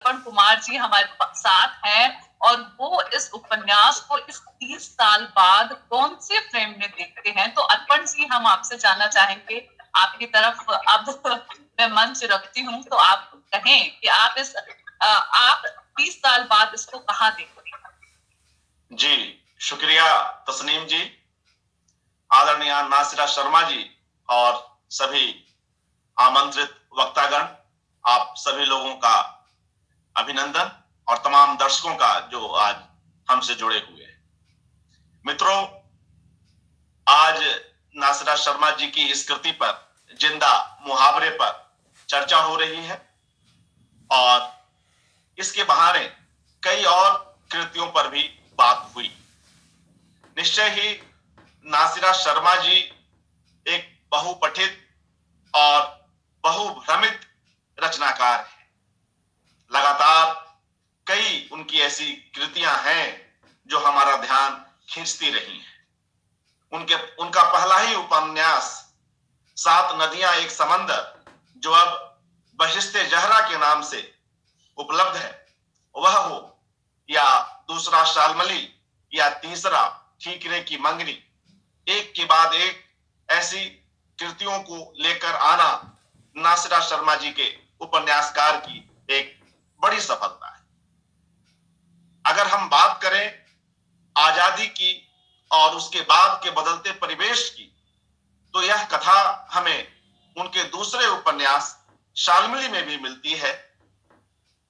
अर्पण कुमार जी हमारे साथ हैं और वो इस उपन्यास को इस 30 साल बाद कौन से फ्रेम में देखते हैं। तो अर्पण जी, हम आपसे जानना चाहेंगे, आपकी तरफ अब मैं मंच रखती हूँ, तो आप कहें कि आप 30 साल बाद इसको कहाँ देखते हैं। जी, शुक्रिया तस्नीम जी, आदरणीय नासिरा शर्मा जी और सभी आमंत्रित वक्तागण, आप सभी लोगों का अभिनंदन और तमाम दर्शकों का जो आज हमसे जुड़े हुए हैं। मित्रों, आज नासिरा शर्मा जी की इस कृति पर, जिंदा मुहावरे पर चर्चा हो रही है और इसके बहाने कई और कृतियों पर भी बात हुई। निश्चय ही नासिरा शर्मा जी एक बहुपठित और बहुभ्रमित रचनाकार है। लगातार कई उनकी ऐसी कृतियां हैं जो हमारा ध्यान खींचती रही हैं। उनका पहला ही उपन्यास 7 नदियां एक समंदर, जो अब बहिश्ते जहरा के नाम से उपलब्ध है, वह हो या दूसरा शालमली या तीसरा ठीकरे की मंगनी, एक के बाद एक ऐसी कृतियों को लेकर आना नासिरा शर्मा जी के उपन्यासकार की एक बड़ी सफलता है। अगर हम बात करें आजादी की और उसके बाद के बदलते परिवेश की, तो यह कथा हमें उनके दूसरे उपन्यास शालमली में भी मिलती है,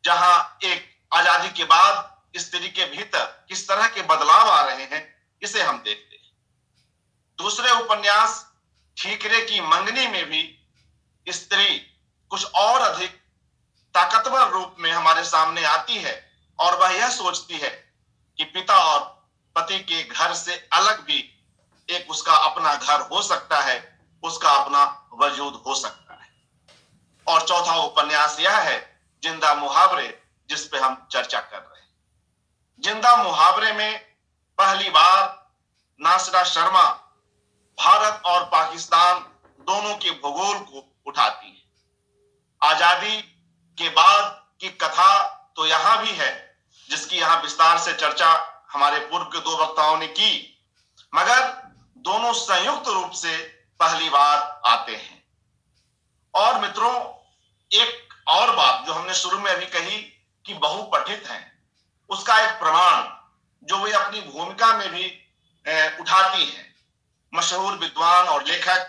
जहां एक आजादी के बाद स्त्री के भीतर किस तरह के बदलाव आ रहे हैं, इसे हम देखते हैं। दूसरे उपन्यास ठीकरे की मंगनी में भी स्त्री कुछ और अधिक ताकतवर रूप में हमारे सामने आती है और वह यह सोचती है कि पिता और पति के घर से अलग भी एक उसका अपना घर हो सकता है, उसका अपना वजूद हो सकता है। और चौथा उपन्यास यह है जिंदा मुहावरे, जिस पे हम चर्चा कर रहे हैं। जिंदा मुहावरे में पहली बार नासिरा शर्मा भारत और पाकिस्तान दोनों के भूगोल को उठाती है। आजादी के बाद की कथा तो यहां भी है, जिसकी यहां विस्तार से चर्चा हमारे पूर्व के 2 वक्ताओं ने की, मगर दोनों संयुक्त रूप से पहली बार आते हैं। और मित्रों, एक और बात जो हमने शुरू में अभी कही कि बहुपठित हैं, उसका एक प्रमाण जो वे अपनी भूमिका में भी उठाती हैं, मशहूर विद्वान और लेखक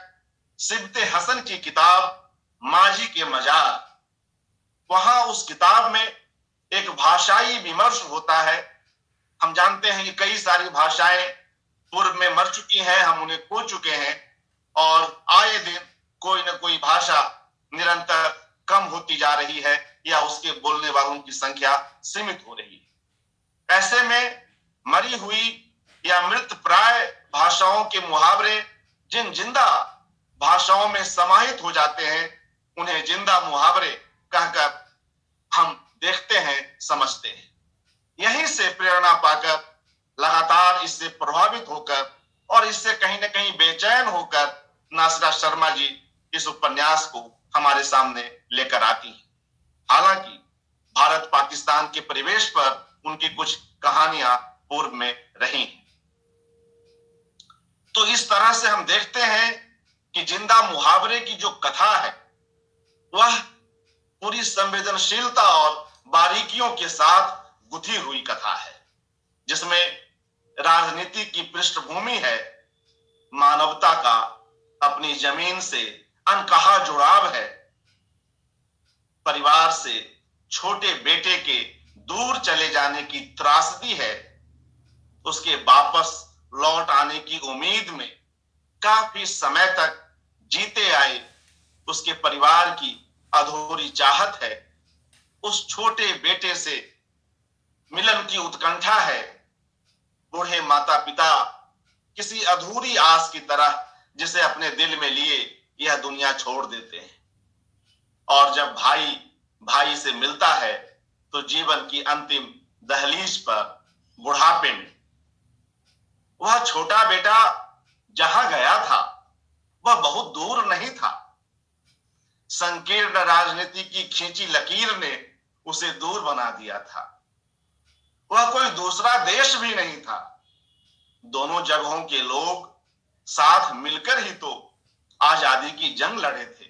सिबते हसन की किताब माजी के मजार, वहां उस किताब में एक भाषाई विमर्श होता है। हम जानते हैं कि कई सारी भाषाएं पूर्व में मर चुकी हैं, हम उन्हें खो चुके हैं और आए दिन कोई ना कोई भाषा निरंतर कम होती जा रही है या उसके बोलने वालों की संख्या सीमित हो रही है। ऐसे में मरी हुई या मृत प्राय भाषाओं के मुहावरे जिन जिंदा भाषाओं में समाहित हो जाते हैं, उन्हें जिंदा मुहावरे कहकर हम देखते हैं, समझते हैं। यहीं से प्रेरणा पाकर, लगातार इससे प्रभावित होकर और इससे कहीं ना कहीं बेचैन होकर नासिरा शर्मा जी इस उपन्यास को हमारे सामने लेकर आती है। हालांकि भारत पाकिस्तान के परिवेश पर उनकी कुछ कहानियां पूर्व में रही हैं। तो इस तरह से हम देखते हैं कि जिंदा मुहावरे की जो कथा है, वह पूरी संवेदनशीलता और बारीकियों के साथ गुथी हुई कथा है, जिसमें राजनीति की पृष्ठभूमि है, मानवता का अपनी जमीन से अनकहा जुड़ाव है, परिवार से छोटे बेटे के दूर चले जाने की त्रासदी है, उसके वापस लौट आने की उम्मीद में काफी समय तक जीते आए उसके परिवार की अधूरी चाहत है, उस छोटे बेटे से मिलन की उत्कंठा है, बूढ़े माता पिता किसी अधूरी आस की तरह जिसे अपने दिल में लिए यह दुनिया छोड़ देते हैं। और जब भाई भाई से मिलता है तो जीवन की अंतिम दहलीज पर, बुढ़ापे में, वह छोटा बेटा जहां गया था वह बहुत दूर नहीं था। संकीर्ण राजनीति की खींची लकीर ने उसे दूर बना दिया था। वह कोई दूसरा देश भी नहीं था। दोनों जगहों के लोग साथ मिलकर ही तो आजादी की जंग लड़े थे।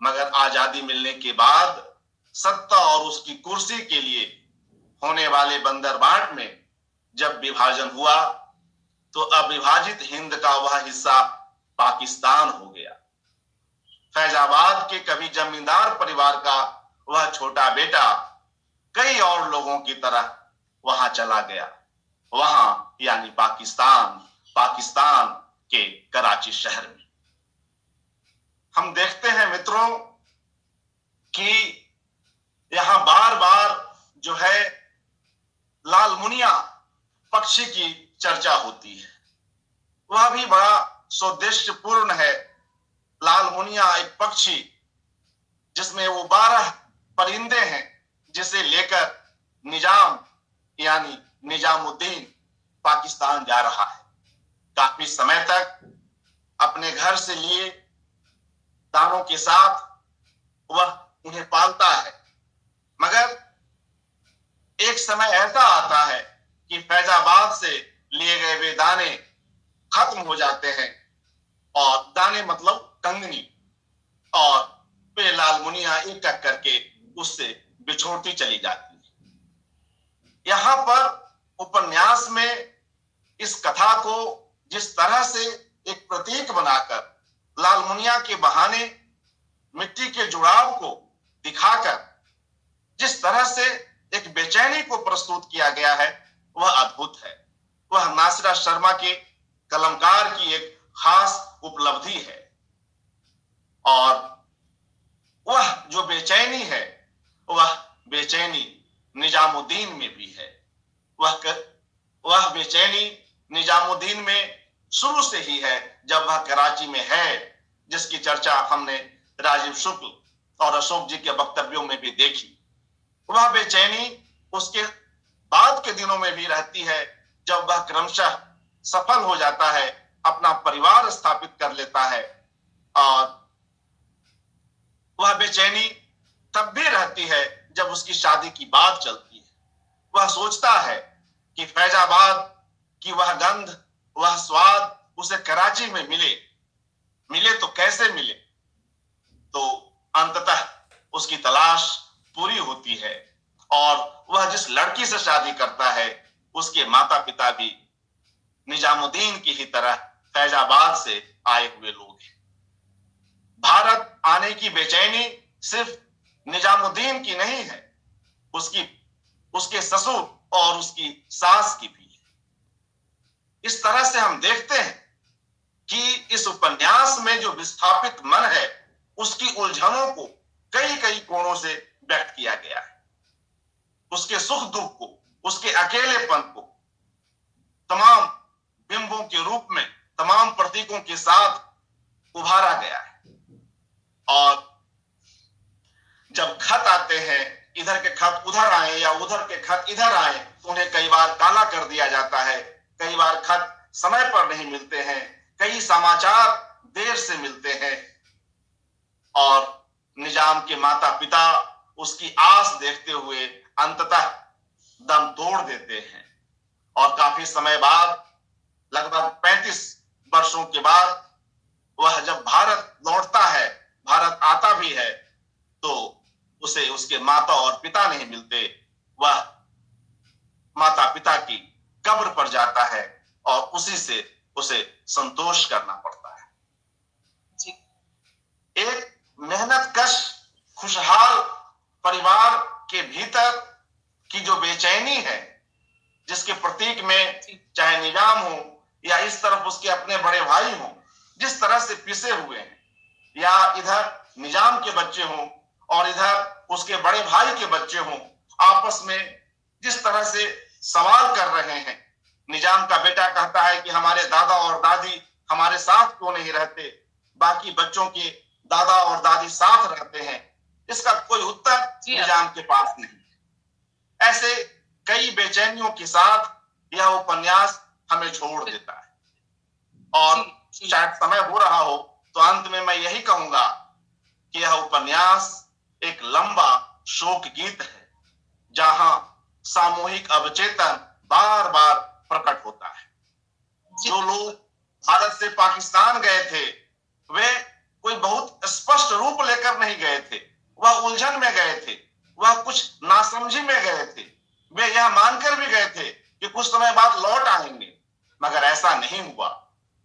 मगर आजादी मिलने के बाद सत्ता और उसकी कुर्सी के लिए होने वाले बंदरबाट में जब विभाजन हुआ तो अविभाजित हिंद का वह हिस्सा पाकिस्तान हो गया। फैजाबाद के कभी जमींदार परिवार का वह छोटा बेटा कई और लोगों की तरह वहां चला गया। वहां यानी पाकिस्तान के कराची शहर में। हम देखते हैं मित्रों कि यहां बार बार जो है लाल मुनिया पक्षी की चर्चा होती है। वह भी बड़ा सौदेश्यपूर्ण है। लाल मुनिया एक पक्षी जिसमें वो 12 परिंदे हैं, जिसे लेकर निजाम यानी निजामुद्दीन पाकिस्तान जा रहा है। काफी समय तक अपने घर से लिए दानों के साथ वह उन्हें पालता है। मगर एक समय ऐसा आता है कि फैजाबाद से लिए गए वे दाने खत्म हो जाते हैं, और दाने मतलब कंगनी, और वे लाल मुनिया एक एक करके उससे बिछोड़ती चली जाती है। यहां पर उपन्यास में इस कथा को जिस तरह से एक प्रतीक बनाकर लाल मुनिया के बहाने मिट्टी के जुड़ाव को दिखाकर जिस तरह से एक बेचैनी को प्रस्तुत किया गया है वह अद्भुत है। वह नासिरा शर्मा के कलमकार की एक खास उपलब्धि है। और वह जो बेचैनी है वह बेचैनी निजामुद्दीन में भी है। वह बेचैनी निजामुद्दीन में शुरू से ही है जब वह कराची में है, जिसकी चर्चा हमने राजीव शुक्ल और अशोक जी के वक्तव्यों में भी देखी। वह बेचैनी उसके बाद के दिनों में भी रहती है जब वह क्रमशः सफल हो जाता है, अपना परिवार स्थापित कर लेता है। और वह बेचैनी तब भी रहती है जब उसकी शादी की बात चलती है। वह सोचता है कि फैजाबाद की वह गंध, वह स्वाद उसे कराची में मिले तो कैसे मिले। तो अंततः उसकी तलाश पूरी होती है, और वह जिस लड़की से शादी करता है उसके माता पिता भी निजामुद्दीन की ही तरह फैजाबाद से आए हुए लोग हैं। भारत आने की बेचैनी सिर्फ निजामुद्दीन की नहीं है, उसके ससुर और उसकी सास की भी है। इस तरह से हम देखते हैं कि इस उपन्यास में जो विस्थापित मन है उसकी उलझनों को कई कई कोणों से व्यक्त किया गया है। उसके सुख दुख को, उसके अकेलेपन को तमाम बिंबों के रूप में, तमाम प्रतीकों के साथ उभारा गया है। और जब खत आते हैं, इधर के खत उधर आए या उधर के खत इधर आए, तो उन्हें कई बार काला कर दिया जाता है। कई बार खत समय पर नहीं मिलते हैं, कई समाचार देर से मिलते हैं, और निजाम के माता पिता उसकी आस देखते हुए अंततः दम तोड़ देते हैं। और काफी समय बाद, लगभग 35 वर्षों के बाद, वह जब भारत लौटता है, भारत आता भी है, तो उसे उसके माता और पिता नहीं मिलते। वह माता पिता की कब्र पर जाता है और उसी से उसे संतोष करना पड़ता है। जी। एक मेहनतकश खुशहाल परिवार के भीतर की जो बेचैनी है, जिसके प्रतीक में चाहे निजाम हो या इस तरफ उसके अपने बड़े भाई हों, जिस तरह से पिसे हुए हैं, या इधर निजाम के बच्चे हों और इधर उसके बड़े भाई के बच्चे हों, आपस में जिस तरह से सवाल कर रहे हैं। निजाम का बेटा कहता है कि हमारे दादा और दादी हमारे साथ क्यों नहीं रहते, बाकी बच्चों के दादा और दादी साथ रहते हैं। इसका कोई उत्तर निजाम के पास नहीं है। ऐसे कई बेचैनियों के साथ यह उपन्यास हमें छोड़ देता है। और शायद समय हो रहा हो तो अंत में मैं यही कहूंगा कि यह उपन्यास एक लंबा शोक गीत है, जहां सामूहिक अवचेतन बार बार प्रकट होता है। जो लोग भारत से पाकिस्तान गए थे, वे कोई बहुत स्पष्ट रूप लेकर नहीं गए थे, वह उलझन में गए थे, वह कुछ नासमझी में गए थे। वे यह मानकर भी गए थे कि कुछ समय बाद लौट आएंगे, मगर ऐसा नहीं हुआ।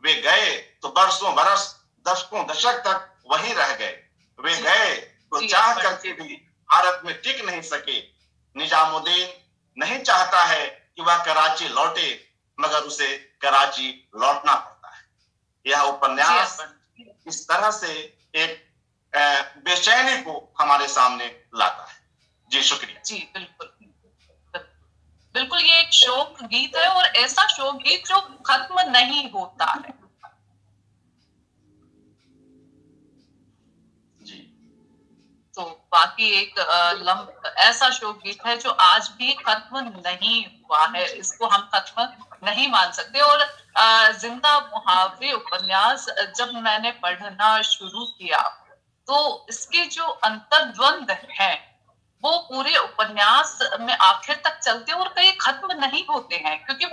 वे गए तो बरसों बरस, दशकों दशक तक वहीं रह गए। वे गए तो चाह करके भी भारत में टिक नहीं सके। निजामुद्दीन नहीं चाहता है कि वह कराची लौटे, मगर उसे कराची लौटना पड़ता है। यह उपन्यास इस तरह से एक बेचैनी को हमारे सामने लाता है। जी शुक्रिया। जी बिल्कुल बिल्कुल, ये एक शोक गीत है और ऐसा शोक गीत जो खत्म नहीं होता है। जी। तो बाकी एक ऐसा शोक गीत है जो आज भी खत्म नहीं हुआ है, इसको हम खत्म नहीं मान सकते। और जिंदा मुहावरे उपन्यास जब मैंने पढ़ना शुरू किया, तो इसके जो अंतर्द्वंद है वो पूरे उपन्यास में आखिर तक चलते और कहीं खत्म नहीं होते हैं, क्योंकि वो